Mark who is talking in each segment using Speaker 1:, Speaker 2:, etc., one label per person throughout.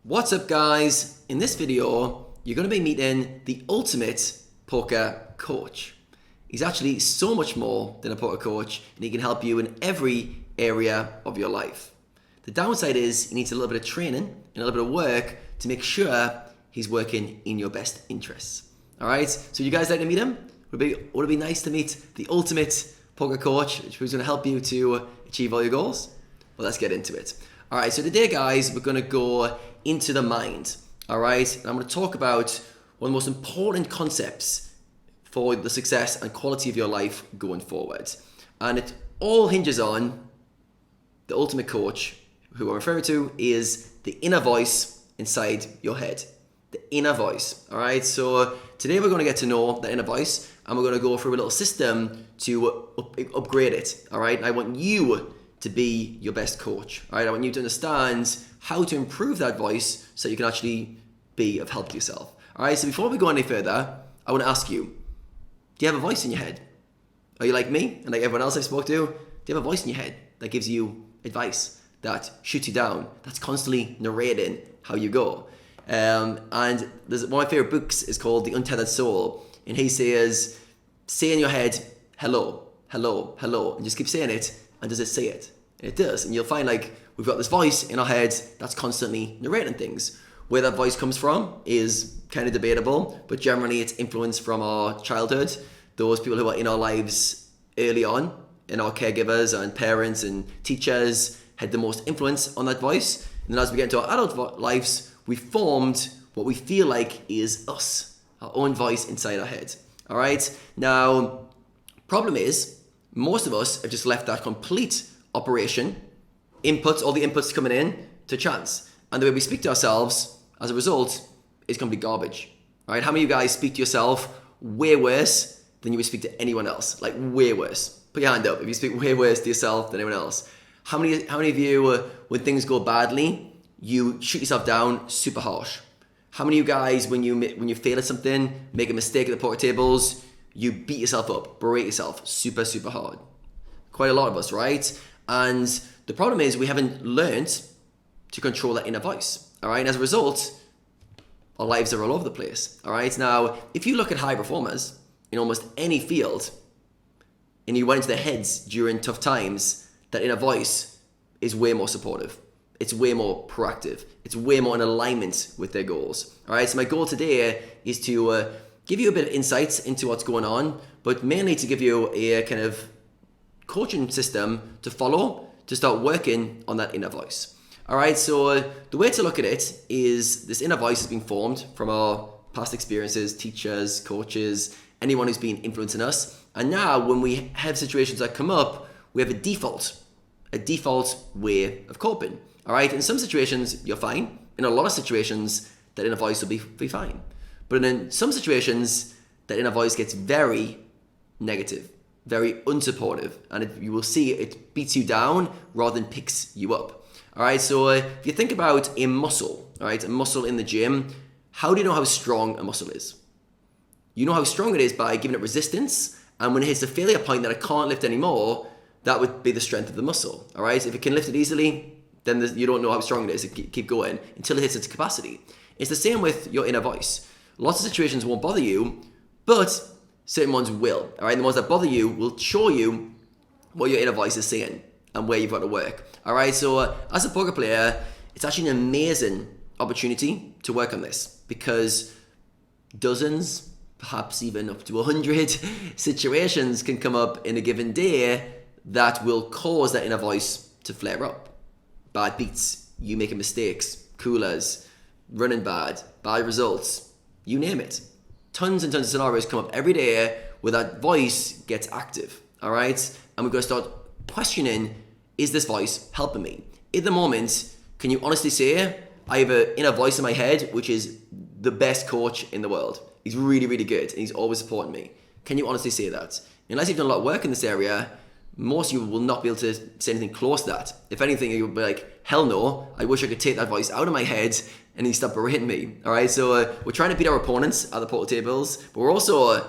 Speaker 1: What's up, guys? In this video, you're going to be meeting the ultimate poker coach. He's actually so much more than a poker coach, and he can help you in every area of your life. The downside is he needs a little bit of training and a little bit of work to make sure he's working in your best interests. All right, so you guys like to meet him? Would it be nice to meet the ultimate poker coach who's going to help you to achieve all your goals? Well, let's get into it. All right, so today, guys, we're going to go into the mind. All right, and I'm going to talk about one of the most important concepts for the success and quality of your life going forward. And it all hinges on the ultimate coach, who I'm referring to is the inner voice inside your head. The inner voice. All right, so today we're going to get to know the inner voice, and we're going to go through a little system to upgrade it. All right, and I want you to be your best coach. All right, I want you to understand how to improve that voice so you can actually be of help to yourself. All right, so before we go any further, I want to ask you, do you have a voice in your head? Are you like me and like everyone else I've spoke to? Do you have a voice in your head that gives you advice, that shoots you down, that's constantly narrating how you go? And there's one of my favorite books is called The Untethered Soul, and he says, say in your head, hello, hello, hello, and just keep saying it. And does it say it? And it does. And you'll find like we've got this voice in our head that's constantly narrating things. Where that voice comes from is kind of debatable, but generally it's influenced from our childhood. Those people who are in our lives early on, and our caregivers and parents and teachers had the most influence on that voice. And then as we get into our adult lives, we formed what we feel like is us, our own voice inside our head. All right. Now, problem is, most of us have just left that complete operation, all the inputs coming in, to chance. And the way we speak to ourselves, as a result, is complete garbage. Right? How many of you guys speak to yourself way worse than you would speak to anyone else? Like way worse. Put your hand up if you speak way worse to yourself than anyone else. How many of you, when things go badly, you shoot yourself down super harsh? How many of you guys, when you fail at something, make a mistake at the poker tables, you beat yourself up, berate yourself super, super hard? Quite a lot of us, right? And the problem is we haven't learned to control that inner voice, all right? And as a result, our lives are all over the place, all right? Now, if you look at high performers in almost any field, and you went into their heads during tough times, that inner voice is way more supportive. It's way more proactive. It's way more in alignment with their goals, all right? So my goal today is to give you a bit of insights into what's going on, but mainly to give you a kind of coaching system to follow to start working on that inner voice. All right, so the way to look at it is this inner voice has been formed from our past experiences, teachers, coaches, anyone who's been influencing us. And now when we have situations that come up, we have a default way of coping. All right, in some situations, you're fine. In a lot of situations, that inner voice will be fine. But in some situations, that inner voice gets very negative, very unsupportive, and you will see it beats you down rather than picks you up. All right, so if you think about a muscle, all right, a muscle in the gym, how do you know how strong a muscle is? You know how strong it is by giving it resistance, and when it hits the failure point that it can't lift anymore, that would be the strength of the muscle. All right, if it can lift it easily, then you don't know how strong it is. Keep going until it hits its capacity. It's the same with your inner voice. Lots of situations won't bother you, but certain ones will. All right, the ones that bother you will show you what your inner voice is saying and where you've got to work. All right, so as a poker player, it's actually an amazing opportunity to work on this because dozens, perhaps even up to 100 situations can come up in a given day that will cause that inner voice to flare up. Bad beats, you making mistakes, coolers, running bad results, you name it. Tons and tons of scenarios come up every day where that voice gets active, all right? And we're going to start questioning, is this voice helping me? In the moment, can you honestly say, I have an inner voice in my head, which is the best coach in the world. He's really, really good, and he's always supporting me. Can you honestly say that? Unless you've done a lot of work in this area, most of you will not be able to say anything close to that. If anything, you'll be like, hell no, I wish I could take that voice out of my head and he stopped berating me. All right, so we're trying to beat our opponents at the poker tables, but we're also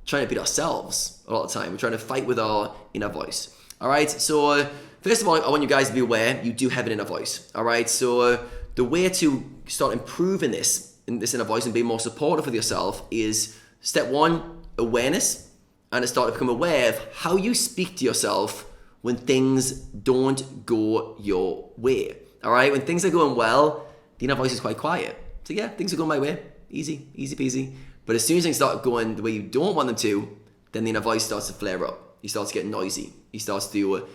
Speaker 1: trying to beat ourselves a lot of the time. We're trying to fight with our inner voice. All right, so first of all, I want you guys to be aware you do have an inner voice. All right, so the way to start improving this inner voice and being more supportive with yourself is step one, awareness, and to start to become aware of how you speak to yourself when things don't go your way. All right, when things are going well, the inner voice is quite quiet. So yeah, things are going my way, easy peasy. But as soon as things start going the way you don't want them to, then the inner voice starts to flare up. He starts to get noisy. He starts to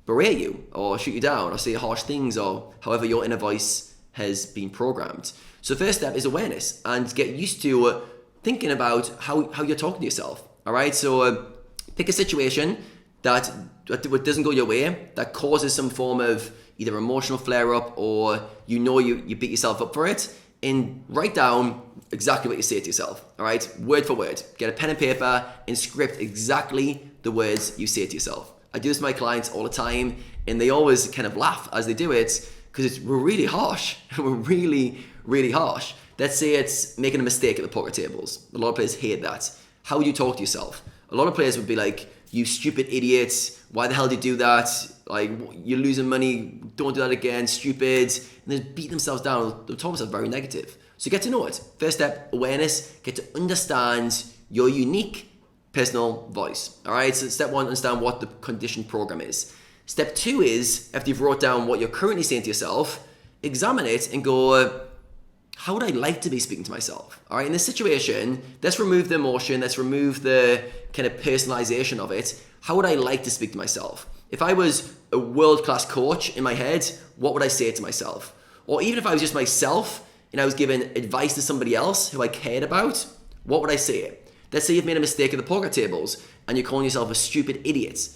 Speaker 1: berate you or shoot you down or say harsh things or however your inner voice has been programmed. So first step is awareness and get used to thinking about how you're talking to yourself. All right, so pick a situation that doesn't go your way, that causes some form of either emotional flare up or you beat yourself up for it, and write down exactly what you say to yourself. All right, word for word. Get a pen and paper and script exactly the words you say to yourself. I do this with my clients all the time, and they always kind of laugh as they do it because we're really harsh. We're really harsh. Let's say it's making a mistake at the poker tables. A lot of players hate that. How would you talk to yourself? A lot of players would be like, "You stupid idiot, why the hell did you do that? Like, you're losing money, don't do that again, stupid." And they beat themselves down. They'll talk themselves very negative. So get to know it. First step, awareness. Get to understand your unique personal voice. All right, so step one, understand what the conditioned program is. Step two is, after you've wrote down what you're currently saying to yourself, examine it and go, how would I like to be speaking to myself? All right, in this situation, let's remove the emotion, let's remove the kind of personalization of it. How would I like to speak to myself? If I was a world-class coach in my head, what would I say to myself? Or even if I was just myself and I was giving advice to somebody else who I cared about, what would I say? Let's say you've made a mistake at the poker tables and you're calling yourself a stupid idiot.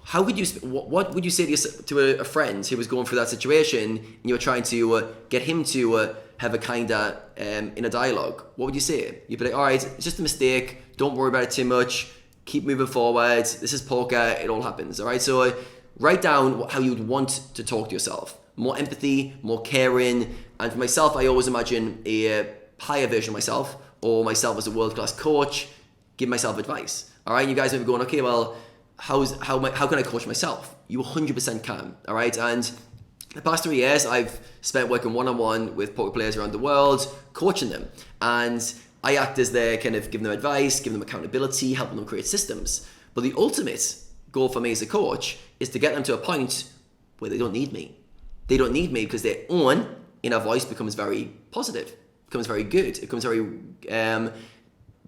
Speaker 1: How would you? What would you say to a friend who was going through that situation and you were trying to get him to have a kinder inner dialogue? What would you say? You'd be like, all right, it's just a mistake. Don't worry about it too much. Keep moving forward. This is poker. It all happens. All right. So write down how you'd want to talk to yourself. More empathy, more caring. And for myself, I always imagine a higher version of myself or myself as a world-class coach. Give myself advice. All right, you guys may be going, okay, well, how can I coach myself? You 100% can. All right, and the past 3 years, I've spent working one-on-one with poker players around the world, coaching them, and I act as their kind of giving them advice, giving them accountability, helping them create systems. But the ultimate goal for me as a coach is to get them to a point where they don't need me. They don't need me because their own inner voice becomes very positive, becomes very good, it becomes very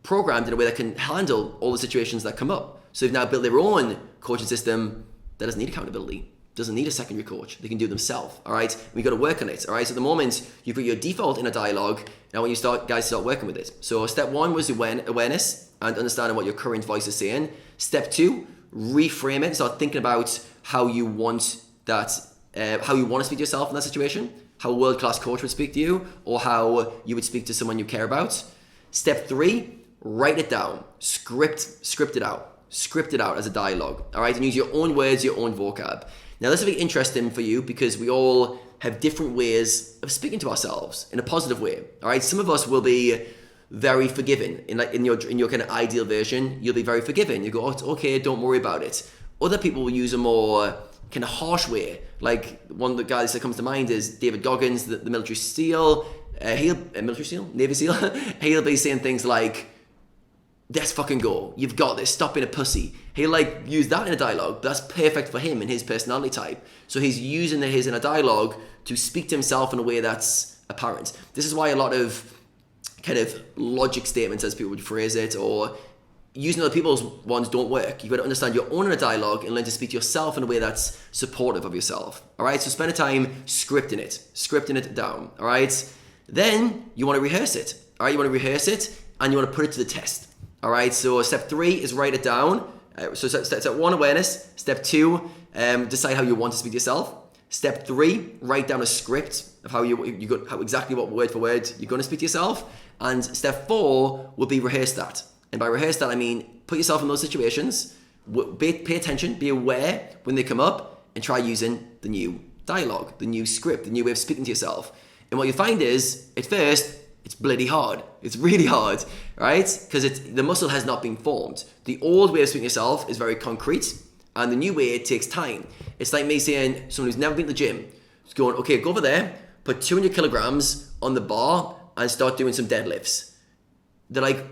Speaker 1: programmed in a way that can handle all the situations that come up. So they've now built their own coaching system that doesn't need accountability, doesn't need a secondary coach. They can do it themselves, all right? We've got to work on it, all right? So at the moment, you've got your default inner dialogue, and when you start working with it. So step one was awareness and understanding what your current voice is saying. Step two, reframe it, start thinking about how you want that, how you want to speak to yourself in that situation, how a world-class coach would speak to you, or how you would speak to someone you care about. Step three, write it down, script it out as a dialogue, all right? And use your own words, your own vocab. Now, this will be interesting for you because we all have different ways of speaking to ourselves in a positive way, all right? Some of us will be very forgiving. In your kind of ideal version, you'll be very forgiving. You go, oh, it's okay, don't worry about it. Other people will use a more kind of harsh way. Like one of the guys that comes to mind is David Goggins, the military SEAL. Navy SEAL. He'll be saying things like, let's fucking go. You've got this. Stop being a pussy. He'll like use that in a dialogue. That's perfect for him and his personality type. So he's using his inner dialogue to speak to himself in a way that's apparent. This is why a lot of kind of logic statements, as people would phrase it, or using other people's ones don't work. You've got to understand your own inner dialogue and learn to speak to yourself in a way that's supportive of yourself. All right. So spend a time scripting it down. All right. Then you want to rehearse it. All right. You want to rehearse it and you want to put it to the test. All right, so step three is write it down. So step one, awareness. Step two, decide how you want to speak to yourself. Step three, write down a script of how exactly what word for word you're going to speak to yourself. And step four will be rehearse that. And by rehearse that, I mean put yourself in those situations, pay attention, be aware when they come up, and try using the new dialogue, the new script, the new way of speaking to yourself. And what you find is, at first, it's bloody hard. It's really hard, right? Because the muscle has not been formed. The old way of speaking to yourself is very concrete, and the new way, it takes time. It's like me saying, someone who's never been to the gym, is going, okay, go over there, put 200 kilograms on the bar and start doing some deadlifts. They're like,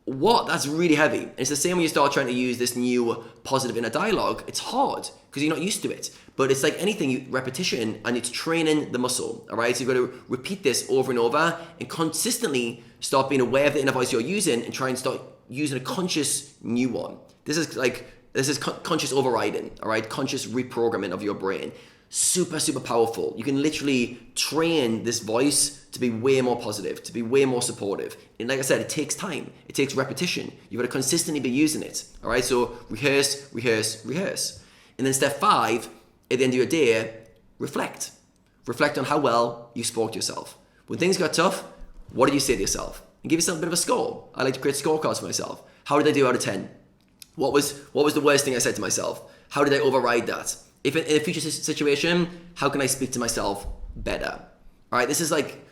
Speaker 1: what? That's really heavy. And it's the same when you start trying to use this new positive inner dialogue. It's hard because you're not used to it. But it's like anything, repetition, and it's training the muscle, all right? So you've got to repeat this over and over and consistently start being aware of the inner voice you're using and try and start using a conscious new one. This is conscious overriding, all right? Conscious reprogramming of your brain. Super, super powerful. You can literally train this voice to be way more positive, to be way more supportive. And like I said, it takes time. It takes repetition. You've got to consistently be using it. All right, so rehearse, rehearse, rehearse. And then step 5, at the end of your day, reflect. Reflect on how well you spoke to yourself. When things got tough, what did you say to yourself? And give yourself a bit of a score. I like to create scorecards for myself. How did I do out of 10? What was the worst thing I said to myself? How did I override that? If in a future situation, how can I speak to myself better? All right, this is like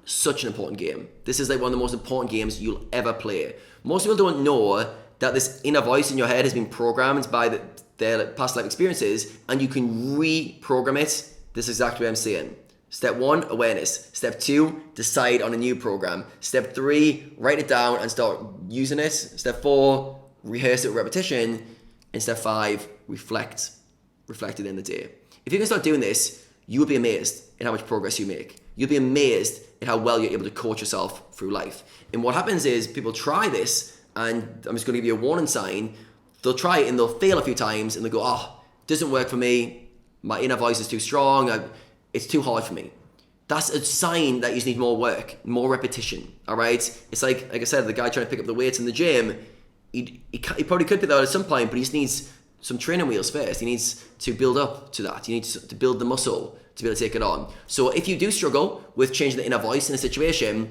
Speaker 1: such an important game. This is like one of the most important games you'll ever play. Most people don't know that this inner voice in your head has been programmed by their past life experiences, and you can reprogram it. This is exactly what I'm saying. Step 1, awareness. Step 2, decide on a new program. Step 3, write it down and start using it. Step 4, rehearse it with repetition. And step 5, reflect. Reflect at the end of the day. If you can start doing this, you will be amazed at how much progress you make. You'll be amazed at how well you're able to coach yourself through life. And what happens is people try this, and I'm just going to give you a warning sign. They'll try it and they'll fail a few times and they'll go, it doesn't work for me. My inner voice is too strong. It's too hard for me. That's a sign that you just need more work, more repetition. All right. It's like I said, the guy trying to pick up the weights in the gym, he probably could pick that up at some point, but he just needs some training wheels first. He needs to build up to that. You need to build the muscle to be able to take it on. So if you do struggle with changing the inner voice in a situation,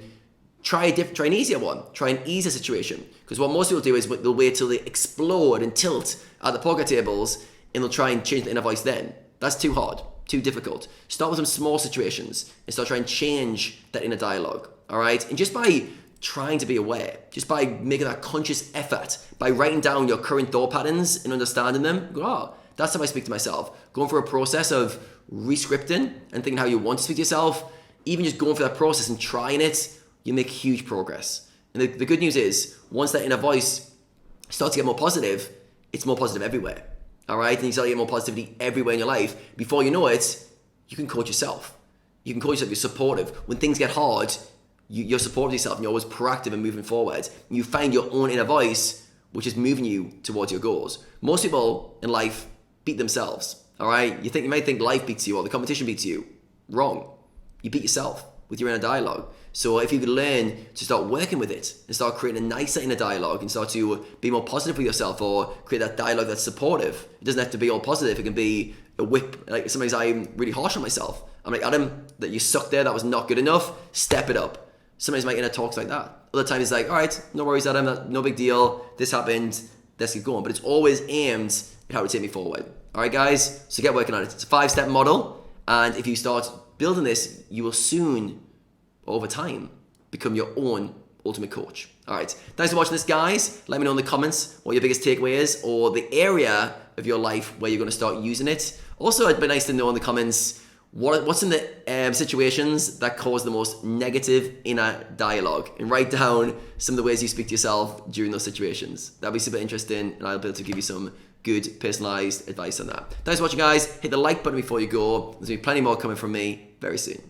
Speaker 1: try an easier one. Try an easier situation. Because what most people do is they'll wait till they explode and tilt at the poker tables and they'll try and change the inner voice then. That's too hard, too difficult. Start with some small situations and start trying to change that inner dialogue. All right? And just by trying to be aware, just by making that conscious effort, by writing down your current thought patterns and understanding them, go, that's how I speak to myself. Going through a process of re-scripting and thinking how you want to speak to yourself, even just going through that process and trying it, you make huge progress. And the good news is, once that inner voice starts to get more positive, it's more positive everywhere. All right? And you start to get more positivity everywhere in your life. Before you know it, you can coach yourself. You can coach yourself. You're supportive. When things get hard, you're supporting yourself and you're always proactive and moving forward. And you find your own inner voice, which is moving you towards your goals. Most people in life beat themselves. All right? You might think life beats you or the competition beats you. Wrong. You beat yourself with your inner dialogue. So if you could learn to start working with it and start creating a nicer inner dialogue and start to be more positive with yourself or create that dialogue that's supportive. It doesn't have to be all positive. It can be a whip. Like sometimes I'm really harsh on myself. I'm like, Adam, that you sucked there. That was not good enough. Step it up. Sometimes my inner talk's like that. Other times it's like, all right, no worries, Adam. No big deal. This happened. Let's keep going. But it's always aimed at how to take me forward. All right, guys. So get working on it. It's a 5-step model. And if you start building this, you will soon, over time, become your own ultimate coach. All right. Thanks for watching this, guys. Let me know in the comments what your biggest takeaway is or the area of your life where you're going to start using it. Also, it'd be nice to know in the comments what's in the situations that cause the most negative inner dialogue, and write down some of the ways you speak to yourself during those situations. That'd be super interesting, and I'll be able to give you some good personalized advice on that. Thanks for watching, guys. Hit the like button before you go. There's going to be plenty more coming from me very soon.